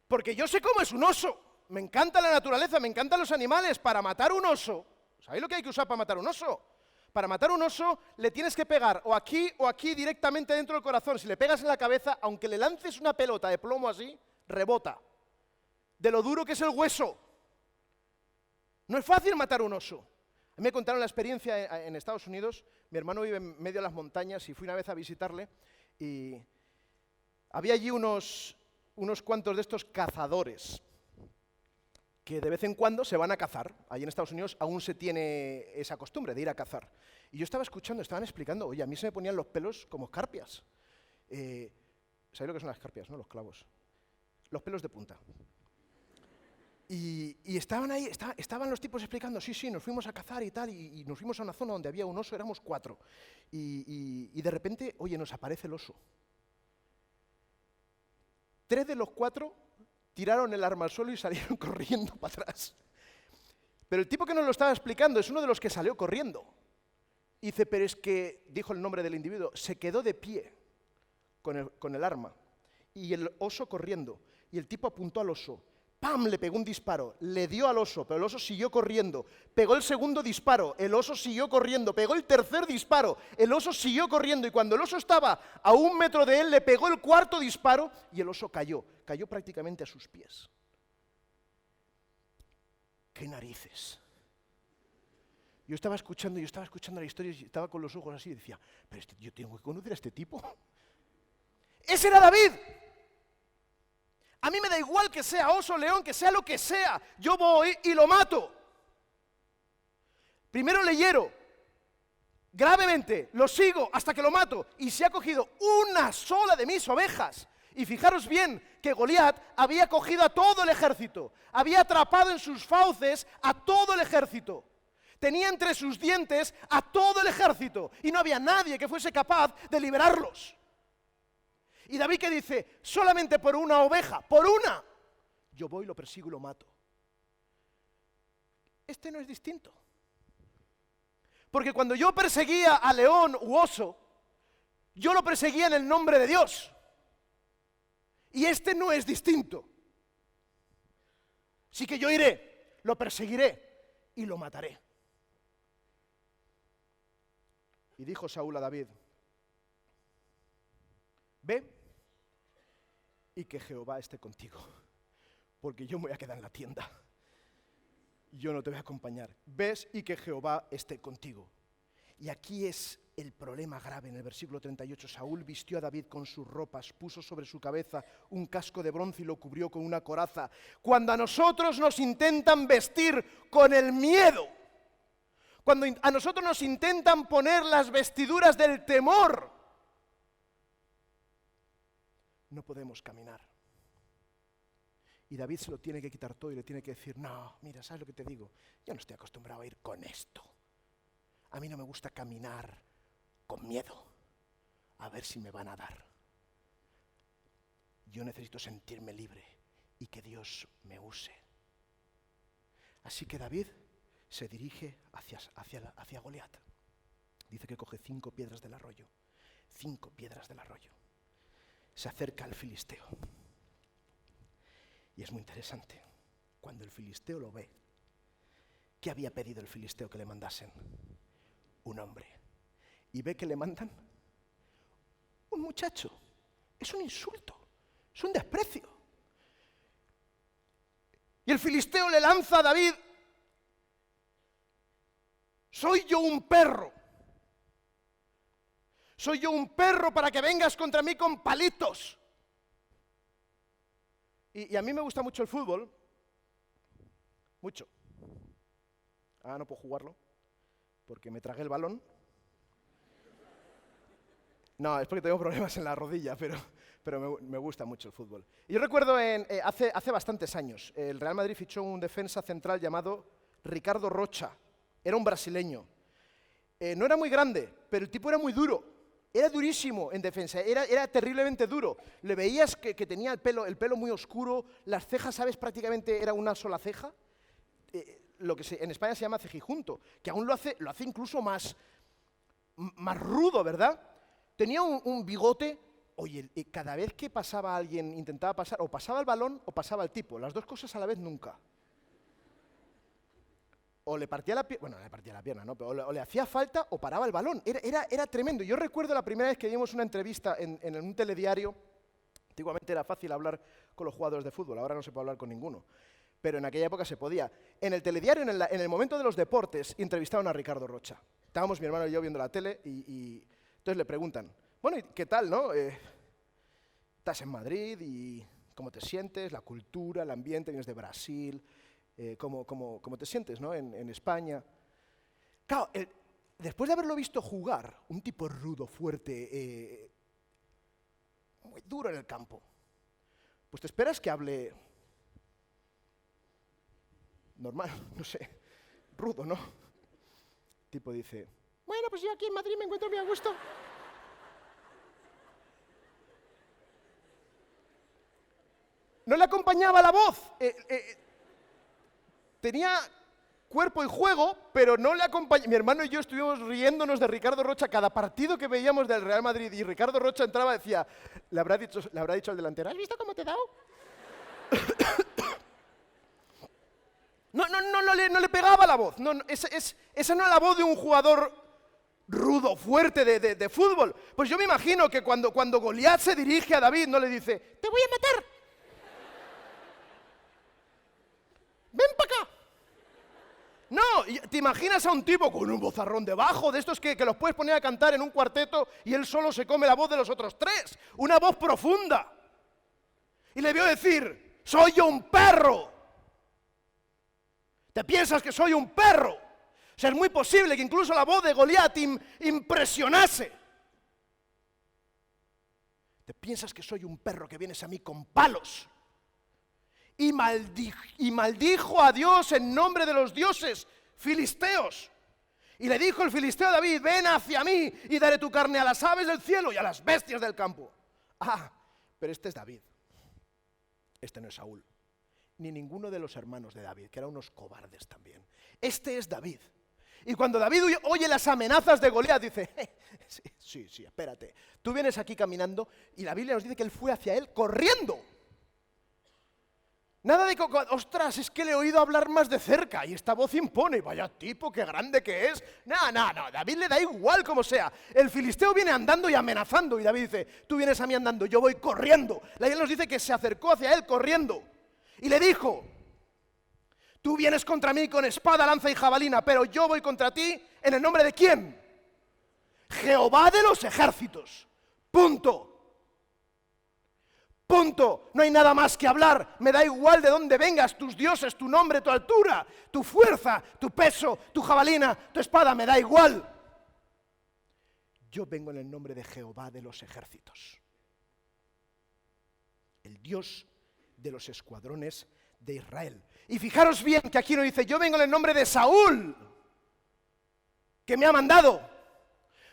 Porque yo sé cómo es un oso. Me encanta la naturaleza, me encantan los animales. Para matar un oso, ¿sabéis lo que hay que usar para matar un oso? Para matar un oso le tienes que pegar o aquí directamente dentro del corazón. Si le pegas en la cabeza, aunque le lances una pelota de plomo así, rebota. De lo duro que es el hueso. No es fácil matar un oso. A mí me contaron la experiencia en Estados Unidos. Mi hermano vive en medio de las montañas y fui una vez a visitarle y había allí unos cuantos de estos cazadores que de vez en cuando se van a cazar. Allí en Estados Unidos aún se tiene esa costumbre de ir a cazar. Y yo estaba escuchando, estaban explicando, oye, a mí se me ponían los pelos como escarpias. ¿Sabéis lo que son las escarpias, no? Los clavos. Los pelos de punta. Y estaban ahí, estaban los tipos explicando, sí, nos fuimos a cazar y tal, y nos fuimos a una zona donde había un oso, éramos 4. Y de repente, oye, nos aparece el oso. 3 de los 4 tiraron el arma al suelo y salieron corriendo para atrás. Pero el tipo que nos lo estaba explicando es uno de los que salió corriendo. Y dice, pero es que, dijo el nombre del individuo, se quedó de pie con el arma. Y el oso corriendo. Y el tipo apuntó al oso. ¡Pam! Le pegó un disparo. Le dio al oso, pero el oso siguió corriendo. Pegó el segundo disparo. El oso siguió corriendo. Pegó el tercer disparo. El oso siguió corriendo. Y cuando el oso estaba a 1 metro de él, le pegó el 4.º disparo y el oso cayó. Cayó prácticamente a sus pies. ¡Qué narices! Yo estaba escuchando la historia y estaba con los ojos así y decía, pero yo tengo que conocer a este tipo. ¡Ese era David! A mí me da igual que sea oso, león, que sea lo que sea. Yo voy y lo mato. Primero le hiero, gravemente, lo sigo hasta que lo mato. Y se ha cogido una sola de mis ovejas. Y fijaros bien que Goliat había cogido a todo el ejército. Había atrapado en sus fauces a todo el ejército. Tenía entre sus dientes a todo el ejército. Y no había nadie que fuese capaz de liberarlos. Y David que dice, solamente por una oveja, por una, yo voy, lo persigo y lo mato. Este no es distinto. Porque cuando yo perseguía a león u oso, yo lo perseguía en el nombre de Dios. Y este no es distinto. Así que yo iré, lo perseguiré y lo mataré. Y dijo Saúl a David, ve y que Jehová esté contigo, porque yo me voy a quedar en la tienda. Yo no te voy a acompañar. Ves y que Jehová esté contigo. Y aquí es el problema grave en el versículo 38. Saúl vistió a David con sus ropas, puso sobre su cabeza un casco de bronce y lo cubrió con una coraza. Cuando a nosotros nos intentan vestir con el miedo, cuando a nosotros nos intentan poner las vestiduras del temor, no podemos caminar. Y David se lo tiene que quitar todo y le tiene que decir, no, mira, ¿sabes lo que te digo? Yo no estoy acostumbrado a ir con esto. A mí no me gusta caminar con miedo, a ver si me van a dar. Yo necesito sentirme libre y que Dios me use. Así que David se dirige hacia Goliat. Dice que coge 5 piedras del arroyo. 5 piedras del arroyo. Se acerca al filisteo. Y es muy interesante. Cuando el filisteo lo ve, ¿qué había pedido el filisteo que le mandasen? Un hombre. Y ve que le mandan un muchacho. Es un insulto, es un desprecio. Y el filisteo le lanza a David: soy yo un perro. Soy yo un perro para que vengas contra mí con palitos. Y a mí me gusta mucho el fútbol. Mucho. Ahora no puedo jugarlo porque me tragué el balón. No, es porque tengo problemas en la rodilla, pero me gusta mucho el fútbol. Y yo recuerdo hace bastantes años, el Real Madrid fichó un defensa central llamado Ricardo Rocha. Era un brasileño. No era muy grande, pero el tipo era muy duro. Era durísimo en defensa, era terriblemente duro. Le veías que tenía el pelo muy oscuro, las cejas, ¿sabes? Prácticamente era una sola ceja. Lo que en España se llama cejijunto, que aún lo hace incluso más rudo, ¿verdad? Tenía un bigote. Oye, cada vez que pasaba alguien, intentaba pasar, o pasaba el balón o pasaba el tipo. Las dos cosas a la vez nunca. O le partía la pierna, bueno, le partía la pierna, ¿no? Pero o le hacía falta o paraba el balón. Era tremendo. Yo recuerdo la primera vez que dimos una entrevista en un telediario. Antiguamente era fácil hablar con los jugadores de fútbol, ahora no se puede hablar con ninguno. Pero en aquella época se podía. En el telediario, en el momento de los deportes, entrevistaron a Ricardo Rocha. Estábamos mi hermano y yo viendo la tele y entonces le preguntan: bueno, ¿y qué tal, no? Estás en Madrid y ¿cómo te sientes? La cultura, el ambiente, vienes de Brasil. ¿Cómo te sientes, ¿no? en España. Claro, después de haberlo visto jugar, un tipo rudo, fuerte, muy duro en el campo, pues te esperas que hable normal, no sé, rudo, ¿no? El tipo dice: bueno, pues yo aquí en Madrid me encuentro muy a gusto. No le acompañaba la voz. Tenía cuerpo y juego, pero no le acompañaba. Mi hermano y yo estuvimos riéndonos de Ricardo Rocha cada partido que veíamos del Real Madrid, y Ricardo Rocha entraba y decía, le habrá dicho al delantero: ¿has visto cómo te he dado? No le pegaba la voz. Esa no era la voz de un jugador rudo, fuerte de fútbol. Pues yo me imagino que cuando Goliat se dirige a David, no le dice: te voy a matar. ven para acá. No, te imaginas a un tipo con un vozarrón debajo, de estos que los puedes poner a cantar en un cuarteto y él solo se come la voz de los otros tres, una voz profunda. Y le vio decir: soy yo un perro. ¿Te piensas que soy un perro? O sea, es muy posible que incluso la voz de Goliat impresionase. ¿Te piensas que soy un perro que vienes a mí con palos? Y maldijo a Dios en nombre de los dioses filisteos. Y le dijo el filisteo a David: ven hacia mí y daré tu carne a las aves del cielo y a las bestias del campo. Ah, pero este es David. Este no es Saúl, ni ninguno de los hermanos de David, que eran unos cobardes también. Este es David. Y cuando David oye las amenazas de Goliat, dice: sí, espérate. Tú vienes aquí caminando, y la Biblia nos dice que él fue hacia él corriendo. Nada de que, ostras, es que le he oído hablar más de cerca y esta voz impone, vaya tipo, qué grande que es. No, David le da igual como sea. El filisteo viene andando y amenazando, y David dice: tú vienes a mí andando, yo voy corriendo. La Biblia nos dice que se acercó hacia él corriendo y le dijo: tú vienes contra mí con espada, lanza y jabalina, pero yo voy contra ti ¿en el nombre de quién? Jehová de los ejércitos. Punto. Punto. No hay nada más que hablar. Me da igual de dónde vengas, tus dioses, tu nombre, tu altura, tu fuerza, tu peso, tu jabalina, tu espada, me da igual. Yo vengo en el nombre de Jehová de los ejércitos, el Dios de los escuadrones de Israel. Y fijaros bien que aquí no dice: yo vengo en el nombre de Saúl, que me ha mandado.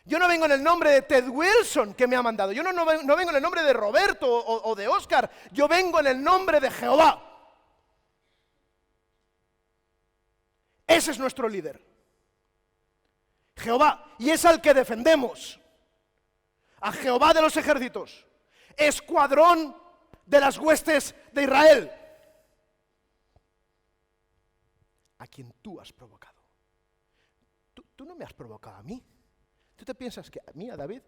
Yo no vengo en el nombre de Ted Wilson, que me ha mandado. Yo no vengo en el nombre de Roberto o de Oscar. Yo vengo en el nombre de Jehová. Ese es nuestro líder, Jehová, y es al que defendemos. A Jehová de los ejércitos, escuadrón de las huestes de Israel. a quien tú has provocado. Tú no me has provocado a mí. ¿Tú te piensas que a mí, a David?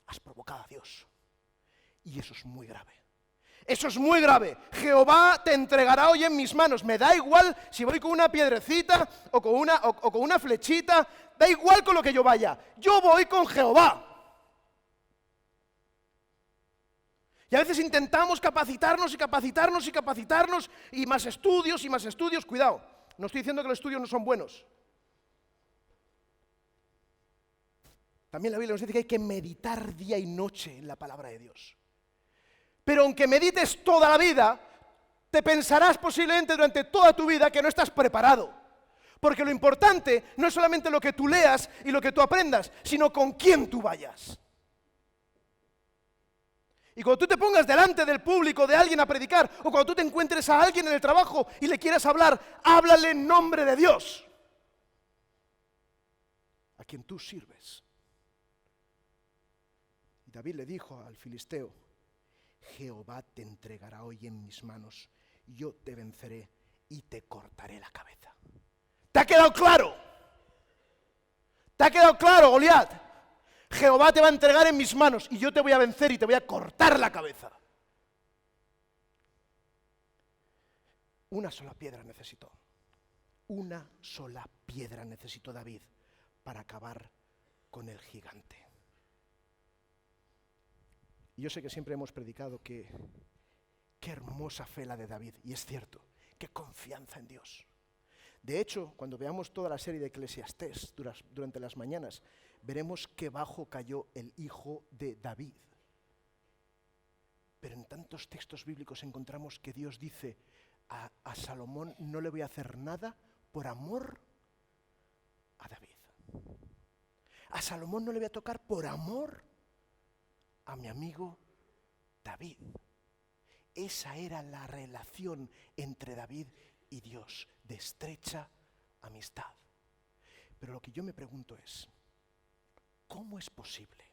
Has provocado a Dios. Y eso es muy grave. Eso es muy grave. Jehová te entregará hoy en mis manos. Me da igual si voy con una piedrecita o con una flechita. Da igual con lo que yo vaya. Yo voy con Jehová. Y a veces intentamos capacitarnos y más estudios. Cuidado, no estoy diciendo que los estudios no son buenos. También la Biblia nos dice que hay que meditar día y noche en la palabra de Dios. Pero aunque medites toda la vida, te pensarás posiblemente durante toda tu vida que no estás preparado. Porque lo importante no es solamente lo que tú leas y lo que tú aprendas, sino con quién tú vayas. Y cuando tú te pongas delante del público de alguien a predicar, o cuando tú te encuentres a alguien en el trabajo y le quieras hablar, háblale en nombre de Dios, a quien tú sirves. Y David le dijo al filisteo: Jehová te entregará hoy en mis manos, yo te venceré y te cortaré la cabeza. ¿Te ha quedado claro? ¿Te ha quedado claro, Goliat? Jehová te va a entregar en mis manos y yo te voy a vencer y te voy a cortar la cabeza. Una sola piedra necesitó. Una sola piedra necesitó David para acabar con el gigante. Y yo sé que siempre hemos predicado que qué hermosa fe la de David, y es cierto, qué confianza en Dios. De hecho, cuando veamos toda la serie de Eclesiastés durante las mañanas, veremos que bajo cayó el hijo de David. Pero en tantos textos bíblicos encontramos que Dios dice: a Salomón no le voy a hacer nada por amor a David. A Salomón no le voy a tocar por amor a mi amigo David. Esa era la relación entre David y Dios, de estrecha amistad. Pero lo que yo me pregunto es: ¿cómo es posible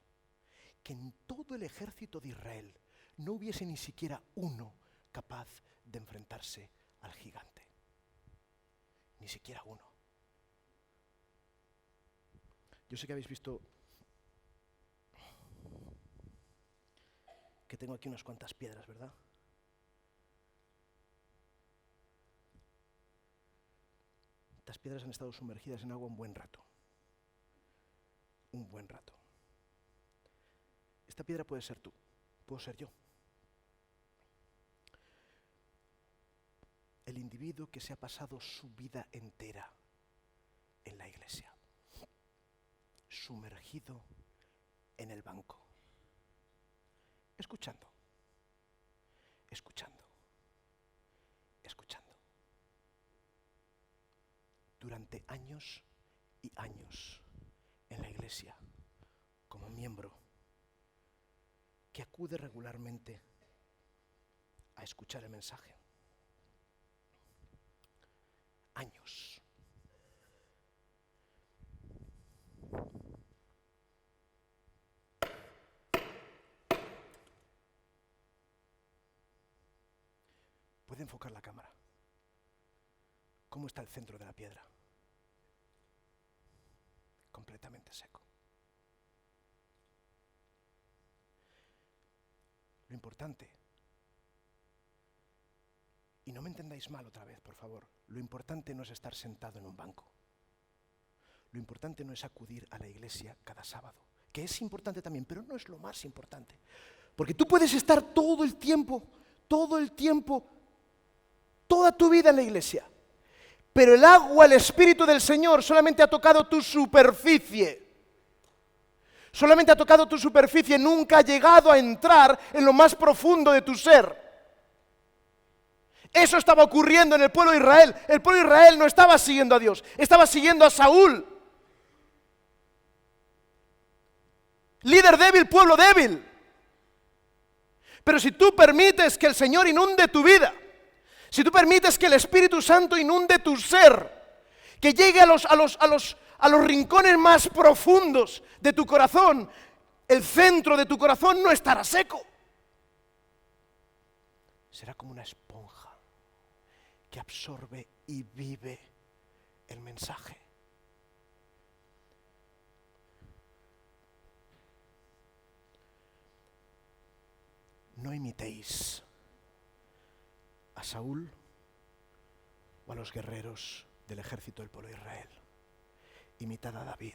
que en todo el ejército de Israel no hubiese ni siquiera uno capaz de enfrentarse al gigante? Ni siquiera uno. Yo sé que habéis visto que tengo aquí unas cuantas piedras, ¿verdad? Estas piedras han estado sumergidas en agua un buen rato. Un buen rato. Esta piedra puede ser tú, puedo ser yo. El individuo que se ha pasado su vida entera en la iglesia, sumergido en el banco, escuchando, durante años y años en la iglesia, como miembro, que acude regularmente a escuchar el mensaje. Años. ¿Puede enfocar la cámara? ¿Cómo está el centro de la piedra? Completamente seco. Lo importante, y no me entendáis mal otra vez, por favor, lo importante no es estar sentado en un banco. Lo importante no es acudir a la iglesia cada sábado, que es importante también, pero no es lo más importante. Porque tú puedes estar todo el tiempo, toda tu vida en la iglesia, pero el agua, el Espíritu del Señor solamente ha tocado tu superficie. Solamente ha tocado tu superficie, nunca ha llegado a entrar en lo más profundo de tu ser. Eso estaba ocurriendo en el pueblo de Israel. El pueblo de Israel no estaba siguiendo a Dios, estaba siguiendo a Saúl. Líder débil, pueblo débil. Pero si tú permites que el Señor inunde tu vida, si tú permites que el Espíritu Santo inunde tu ser, que llegue a los rincones más profundos de tu corazón, el centro de tu corazón no estará seco. Será como una esponja que absorbe y vive el mensaje. No imitéis a Saúl o a los guerreros del ejército del pueblo de Israel. Imitad a David.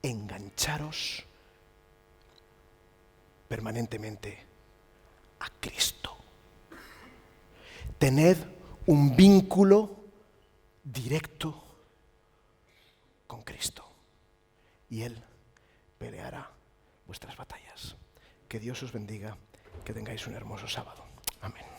Engancharos permanentemente a Cristo. Tened un vínculo directo con Cristo y Él peleará vuestras batallas. Que Dios os bendiga, que tengáis un hermoso sábado. Amén.